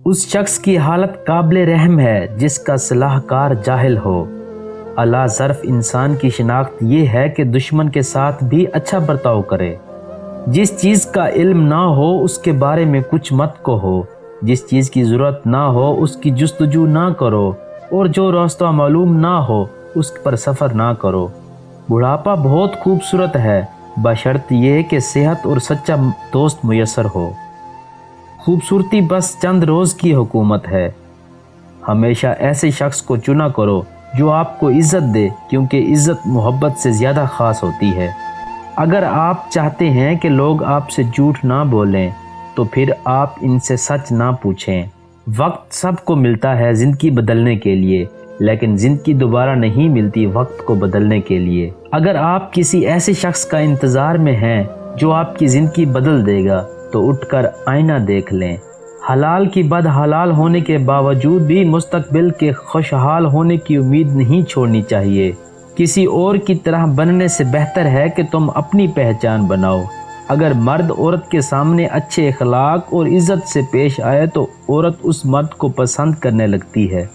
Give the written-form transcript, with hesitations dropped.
اس شخص کی حالت قابل رحم ہے جس کا صلاح کار جاہل ہو۔ اعلیٰ ظرف انسان کی شناخت یہ ہے کہ دشمن کے ساتھ بھی اچھا برتاؤ کرے۔ جس چیز کا علم نہ ہو اس کے بارے میں کچھ مت کہو، جس چیز کی ضرورت نہ ہو اس کی جستجو نہ کرو، اور جو راستہ معلوم نہ ہو اس پر سفر نہ کرو۔ بڑھاپا بہت خوبصورت ہے بشرط یہ کہ صحت اور سچا دوست میسر ہو۔ خوبصورتی بس چند روز کی حکومت ہے۔ ہمیشہ ایسے شخص کو چنا کرو جو آپ کو عزت دے، کیونکہ عزت محبت سے زیادہ خاص ہوتی ہے۔ اگر آپ چاہتے ہیں کہ لوگ آپ سے جھوٹ نہ بولیں تو پھر آپ ان سے سچ نہ پوچھیں۔ وقت سب کو ملتا ہے زندگی بدلنے کے لیے، لیکن زندگی دوبارہ نہیں ملتی وقت کو بدلنے کے لیے۔ اگر آپ کسی ایسے شخص کا انتظار میں ہیں جو آپ کی زندگی بدل دے گا تو اٹھ کر آئینہ دیکھ لیں۔ حلال کی بد حلال ہونے کے باوجود بھی مستقبل کے خوشحال ہونے کی امید نہیں چھوڑنی چاہیے۔ کسی اور کی طرح بننے سے بہتر ہے کہ تم اپنی پہچان بناؤ۔ اگر مرد عورت کے سامنے اچھے اخلاق اور عزت سے پیش آئے تو عورت اس مرد کو پسند کرنے لگتی ہے۔